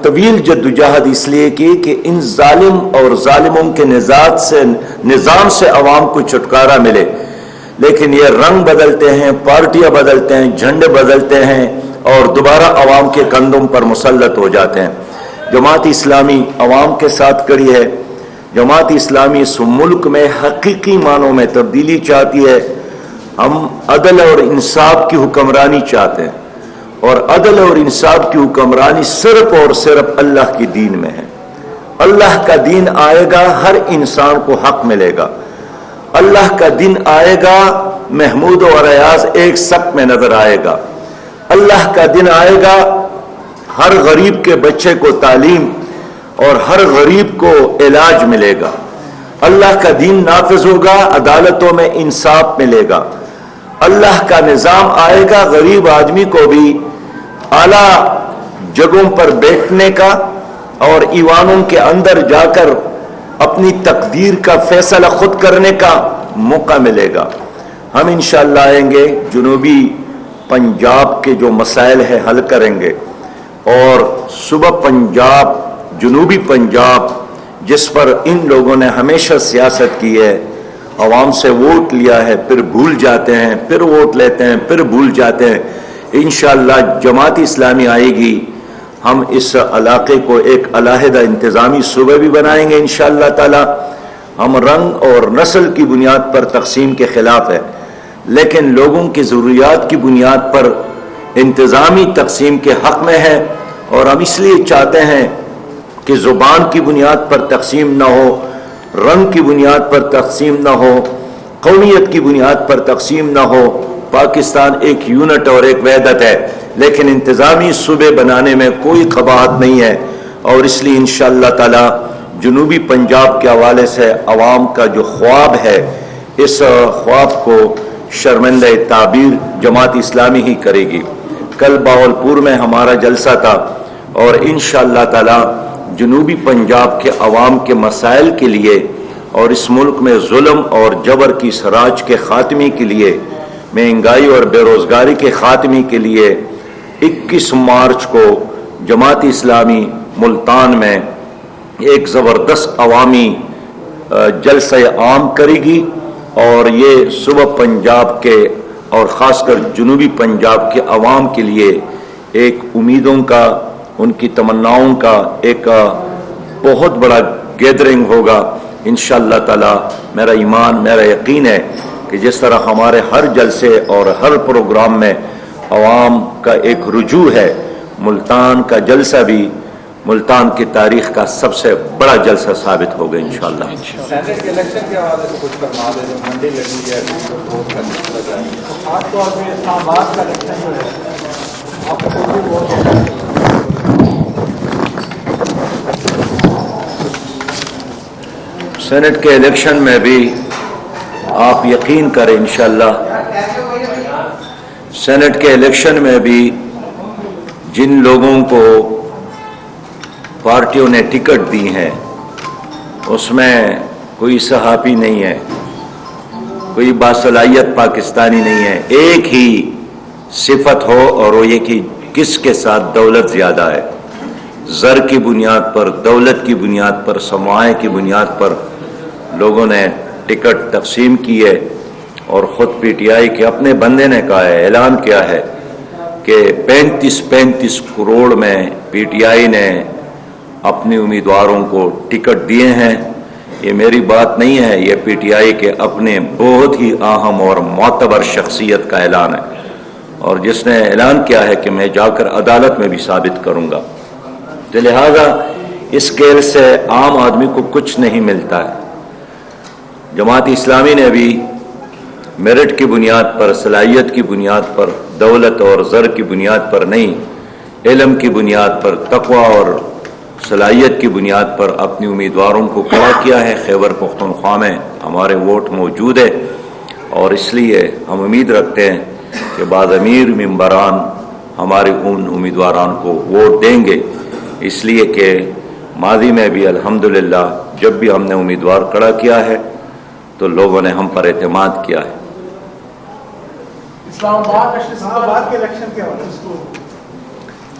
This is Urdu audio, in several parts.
طویل جدوجہد اس لیے کی کہ ان ظالم اور ظالموں کے نظام سے عوام کو چھٹکارا ملے، لیکن یہ رنگ بدلتے ہیں، پارٹیاں بدلتے ہیں، جھنڈے بدلتے ہیں اور دوبارہ عوام کے کندھوں پر مسلط ہو جاتے ہیں۔ جماعت اسلامی عوام کے ساتھ کڑی ہے۔ جماعت اسلامی اس ملک میں حقیقی معنوں میں تبدیلی چاہتی ہے۔ ہم عدل اور انصاف کی حکمرانی چاہتے ہیں، اور عدل اور انصاف کی حکمرانی صرف اور صرف اللہ کی دین میں ہے۔ اللہ کا دین آئے گا، ہر انسان کو حق ملے گا۔ اللہ کا دن آئے گا، محمود اور ایاز ایک صف میں نظر آئے گا۔ اللہ کا دن آئے گا، ہر غریب کے بچے کو تعلیم اور ہر غریب کو علاج ملے گا۔ اللہ کا دین نافذ ہوگا، عدالتوں میں انصاف ملے گا۔ اللہ کا نظام آئے گا، غریب آدمی کو بھی اعلیٰ جگہوں پر بیٹھنے کا اور ایوانوں کے اندر جا کر اپنی تقدیر کا فیصلہ خود کرنے کا موقع ملے گا۔ ہم انشاءاللہ آئیں گے، جنوبی پنجاب کے جو مسائل ہیں حل کریں گے، اور صوبہ پنجاب، جنوبی پنجاب جس پر ان لوگوں نے ہمیشہ سیاست کی ہے، عوام سے ووٹ لیا ہے، پھر بھول جاتے ہیں، پھر ووٹ لیتے ہیں، پھر بھول جاتے ہیں، انشاءاللہ جماعت اسلامی آئے گی، ہم اس علاقے کو ایک علیحدہ انتظامی صوبہ بھی بنائیں گے انشاءاللہ تعالی۔ ہم رنگ اور نسل کی بنیاد پر تقسیم کے خلاف ہے، لیکن لوگوں کی ضروریات کی بنیاد پر انتظامی تقسیم کے حق میں ہے، اور ہم اس لیے چاہتے ہیں کہ زبان کی بنیاد پر تقسیم نہ ہو، رنگ کی بنیاد پر تقسیم نہ ہو، قومیت کی بنیاد پر تقسیم نہ ہو۔ پاکستان ایک یونٹ اور ایک وحدت ہے، لیکن انتظامی صوبے بنانے میں کوئی قباحت نہیں ہے، اور اس لیے انشاءاللہ تعالی جنوبی پنجاب کے حوالے سے عوام کا جو خواب ہے، اس خواب کو شرمندہ تعبیر جماعت اسلامی ہی کرے گی۔ کل باولپور میں ہمارا جلسہ تھا، اور انشاءاللہ تعالی جنوبی پنجاب کے عوام کے مسائل کے لیے اور اس ملک میں ظلم اور جبر کی سراج کے خاتمے کے لیے، مہنگائی اور بے روزگاری کے خاتمے کے لیے 21 مارچ کو جماعت اسلامی ملتان میں ایک زبردست عوامی جلسہ عام کرے گی، اور یہ صوبہ پنجاب کے اور خاص کر جنوبی پنجاب کے عوام کے لیے ایک امیدوں کا، ان کی تمناؤں کا ایک بہت بڑا گیدرنگ ہوگا انشاءاللہ تعالی۔ میرا ایمان، میرا یقین ہے کہ جس طرح ہمارے ہر جلسے اور ہر پروگرام میں عوام کا ایک رجوع ہے، ملتان کا جلسہ بھی ملتان کی تاریخ کا سب سے بڑا جلسہ ثابت ہوگا انشاءاللہ۔ سینٹ کے الیکشن کے حوالے سے کچھ فرما دیں، جو منڈی لگی ہے ووٹ کرنے جائے، خاص طور پہ اسلام آباد کا الیکشن جو ہے آپ کو بھی ووٹ سینٹ کے الیکشن میں بھی آپ یقین کریں انشاءاللہ، سینٹ کے الیکشن میں بھی جن لوگوں کو پارٹیوں نے ٹکٹ دی ہیں اس میں کوئی صحافی نہیں ہے، کوئی باصلاحیت پاکستانی نہیں ہے، ایک ہی صفت ہو، اور وہ یہ کہ کس کے ساتھ دولت زیادہ ہے۔ زر کی بنیاد پر، دولت کی بنیاد پر، سرمایہ کی بنیاد پر لوگوں نے ٹکٹ تقسیم کی ہے، اور خود پی ٹی آئی کے اپنے بندے نے کہا ہے، اعلان کیا ہے کہ 35 کروڑ میں پی ٹی آئی نے اپنے امیدواروں کو ٹکٹ دیے ہیں۔ یہ میری بات نہیں ہے، یہ پی ٹی آئی کے اپنے بہت ہی اہم اور معتبر شخصیت کا اعلان ہے، اور جس نے اعلان کیا ہے کہ میں جا کر عدالت میں بھی ثابت کروں گا۔ تو لہذا اس کھیل سے عام آدمی کو کچھ نہیں ملتا ہے۔ جماعت اسلامی نے بھی میرٹ کی بنیاد پر، صلاحیت کی بنیاد پر، دولت اور زر کی بنیاد پر نہیں، علم کی بنیاد پر، تقوی اور صلاحیت کی بنیاد پر اپنی امیدواروں کو کھڑا کیا ہے۔ خیبر پختونخوا میں ہمارے ووٹ موجود ہے، اور اس لیے ہم امید رکھتے ہیں کہ بعد امیر ممبران ہمارے ان امیدواران کو ووٹ دیں گے، اس لیے کہ ماضی میں بھی الحمدللہ جب بھی ہم نے امیدوار کھڑا کیا ہے تو لوگوں نے ہم پر اعتماد کیا ہے۔ اسلام آباد کے الیکشن کے حوالے سے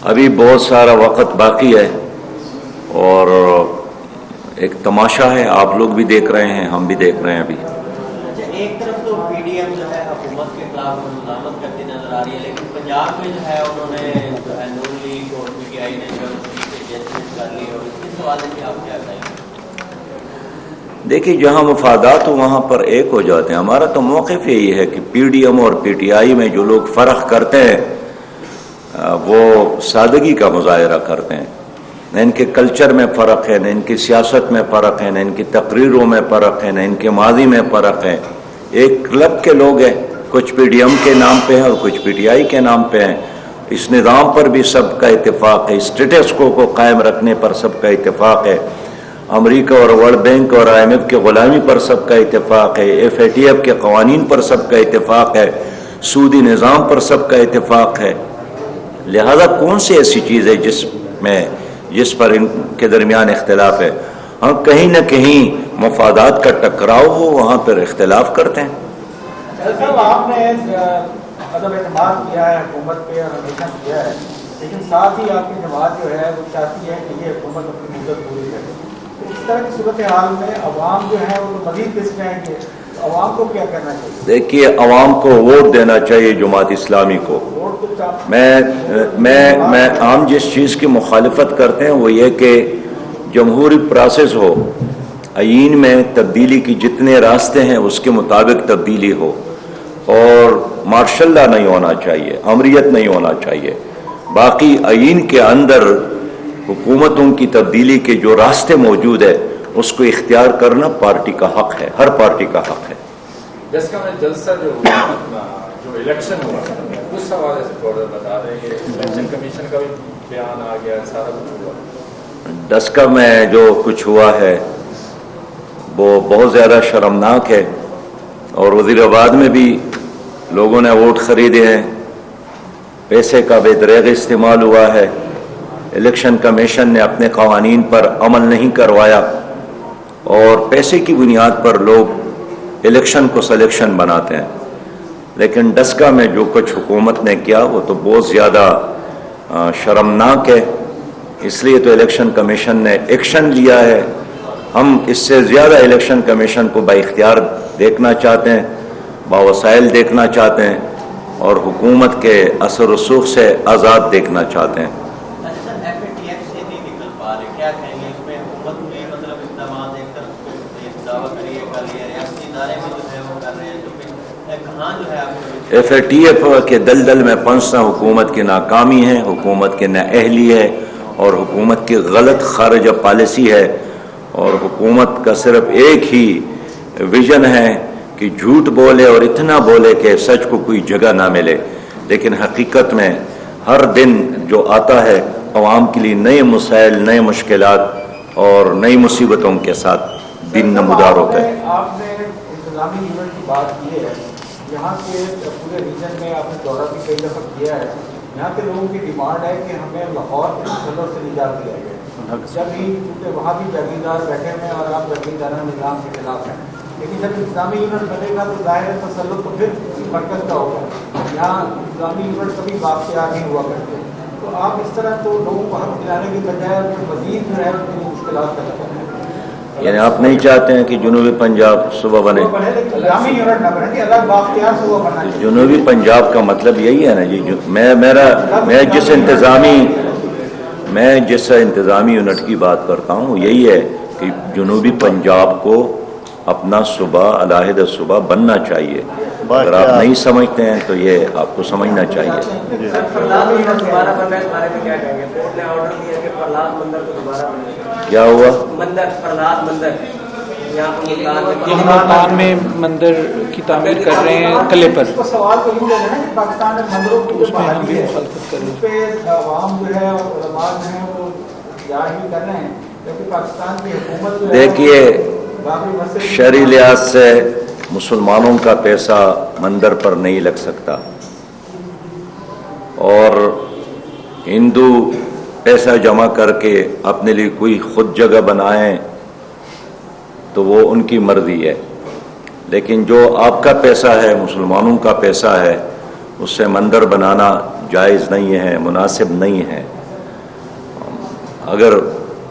ابھی بہت سارا وقت باقی ہے، اور ایک تماشا ہے، آپ لوگ بھی دیکھ رہے ہیں، ہم بھی دیکھ رہے ہیں ابھی۔ اچھا، ایک طرف تو پی ڈی ایم جو ہے حکومت کے خلاف مزاحمت کرتی نظر آ رہی ہے، لیکن پنجاب میں جو ہے انہوں نے جو ہے نون لیگ اور پی ٹی آئی نے جو ایڈجسٹمنٹ کر لی، اور اس حوالے سے آپ کیا کہیں گے؟ دیکھیے، جہاں مفادات ہو وہاں پر ایک ہو جاتے ہیں۔ ہمارا تو موقف یہی ہے کہ پی ڈی ایم اور پی ٹی آئی میں جو لوگ فرق کرتے ہیں وہ سادگی کا مظاہرہ کرتے ہیں۔ نہ ان کے کلچر میں فرق ہے، نہ ان کی سیاست میں فرق ہے، نہ ان کی تقریروں میں فرق ہے، نہ ان کے ماضی میں فرق ہے۔ ایک کلب کے لوگ ہیں، کچھ پی ڈی ایم کے نام پہ ہیں اور کچھ پی ٹی آئی کے نام پہ ہیں۔ اس نظام پر بھی سب کا اتفاق ہے، اسٹیٹس کو قائم رکھنے پر سب کا اتفاق ہے۔ امریکہ اور ورلڈ بینک اور آئی ایم ایف کی غلامی پر سب کا اتفاق ہے، ایف اے ٹی ایف کے قوانین پر سب کا اتفاق ہے، سودی نظام پر سب کا اتفاق ہے۔ لہذا کون سی ایسی چیز ہے جس پر ان کے درمیان اختلاف ہے؟ ہاں، کہیں نہ کہیں مفادات کا ٹکراؤ ہو، وہاں پر اختلاف کرتے ہیں۔ صاحب، آپ نے مطلب اعتماد کیا ہے حکومت پہ اور ہمیشہ کیا ہے، لیکن ساتھ ہی آپ کی جماعت جو ہے وہ چاہتی ہے کہ یہ حکومت اپنی مدت پوری کرے۔ تو اس طرح کی صورتحال میں عوام جو ہے وہ مزید کس میں گے، عوام کو کیا کرنا چاہیے؟ دیکھیے، عوام کو ووٹ دینا چاہیے جماعت اسلامی کو۔ میں عام جس چیز کی مخالفت کرتے ہیں وہ یہ کہ جمہوری پروسیس ہو، آئین میں تبدیلی کی جتنے راستے ہیں اس کے مطابق تبدیلی ہو، اور مارشل لا نہیں ہونا چاہیے، امریت نہیں ہونا چاہیے۔ باقی آئین کے اندر حکومتوں کی تبدیلی کے جو راستے موجود ہیں اس کو اختیار کرنا پارٹی کا حق ہے، ہر پارٹی کا حق ہے۔ جس کا میں جلسہ جو ہوا، جو الیکشن ہوا، اس حوالے سے تھوڑا بتا دیں کہ الیکشن کمیشن کا بھی بیان آ گیا، سارا کچھ ہوا۔ ڈسکا میں جو کچھ ہوا ہے وہ بہت زیادہ شرمناک ہے، اور وزیر آباد میں بھی لوگوں نے ووٹ خریدے ہیں، پیسے کا بے دریغ استعمال ہوا ہے، الیکشن کمیشن نے اپنے قوانین پر عمل نہیں کروایا، اور پیسے کی بنیاد پر لوگ الیکشن کو سلیکشن بناتے ہیں۔ لیکن ڈسکا میں جو کچھ حکومت نے کیا وہ تو بہت زیادہ شرمناک ہے، اس لیے تو الیکشن کمیشن نے ایکشن لیا ہے۔ ہم اس سے زیادہ الیکشن کمیشن کو بااختیار دیکھنا چاہتے ہیں، باوسائل دیکھنا چاہتے ہیں، اور حکومت کے اثر و رسوخ سے آزاد دیکھنا چاہتے ہیں۔ اچھا سر، ایف اے ٹی ایف سے نہیں نکل پا رہے، کیا کہیں گے اس میں؟ حکومت میں مطلب اقدامات ایک طرف دعویٰ کریے کر لیا، ریاستی ادارے میں جو ہے وہ کر رہے ہیں، تو پھر کہاں جو ہے آپ کو ایف اے ٹی ایف کے دلدل میں پنسنا حکومت کی ناکامی ہے، حکومت کی نااہلی ہے، اور حکومت کی غلط خارجہ پالیسی ہے، اور حکومت کا صرف ایک ہی ویژن ہے کہ جھوٹ بولے اور اتنا بولے کہ سچ کو کوئی جگہ نہ ملے، لیکن حقیقت میں ہر دن جو آتا ہے عوام کے لیے نئے مسائل، نئے مشکلات اور نئی مصیبتوں کے ساتھ دن نمودار ہوتا ہے۔ آپ نے انتظامی یونٹ کی بات کی ہے، یہاں کے پورے ریجن میں آپ نے دورہ بھی کئی دفعہ کیا ہے، یہاں کے لوگوں کی ڈیمانڈ ہے کہ ہمیں لاہور کے تسلط سے نجات دیا جائے، جب ہی کیونکہ وہاں بھی جاگیردار بیٹھے ہوئے ہیں اور آپ جاگیردارانہ نظام کے خلاف ہیں، لیکن جب انتظامی یونٹ بنے گا تو ظاہر ہے تسلط تو پھر مرکز کا ہوگا، یہاں انتظامی یونٹ کبھی بااختیار نہیں ہوا کرتے، تو آپ اس طرح تو لوگوں کو حق دلانے کی بجائے مزید جو ہے ان کی مشکلات پیدا کرتے ہیں۔ یعنی آپ نہیں چاہتے ہیں کہ جنوبی پنجاب صوبہ بنے؟ جنوبی پنجاب کا مطلب یہی ہے نا جی، میں جس انتظامی یونٹ کی بات کرتا ہوں یہی ہے کہ جنوبی پنجاب کو اپنا صوبہ، علیحدہ صوبہ بننا چاہیے۔ اگر آپ نہیں سمجھتے ہیں تو یہ آپ کو سمجھنا چاہیے۔ کیا ہوا؟ یہ ملتان میں مندر کی تعمیر کر رہے ہیں قلعے پر، سوال تو یوں ہے کہ پاکستان میں مندروں اس میں ہم بھی مخالفت کر رہے ہیں۔ اس پہ عوام جو ہے اور علماء جو ہیں وہ احتجاج بھی کر رہے ہیں، لیکن پاکستان کی حکومت جو ہے دیکھیے، شرعی لحاظ سے مسلمانوں کا پیسہ مندر پر نہیں لگ سکتا، اور ہندو پیسہ جمع کر کے اپنے لیے کوئی خود جگہ بنائیں تو وہ ان کی مرضی ہے، لیکن جو آپ کا پیسہ ہے، مسلمانوں کا پیسہ ہے، اس سے مندر بنانا جائز نہیں ہے، مناسب نہیں ہے۔ اگر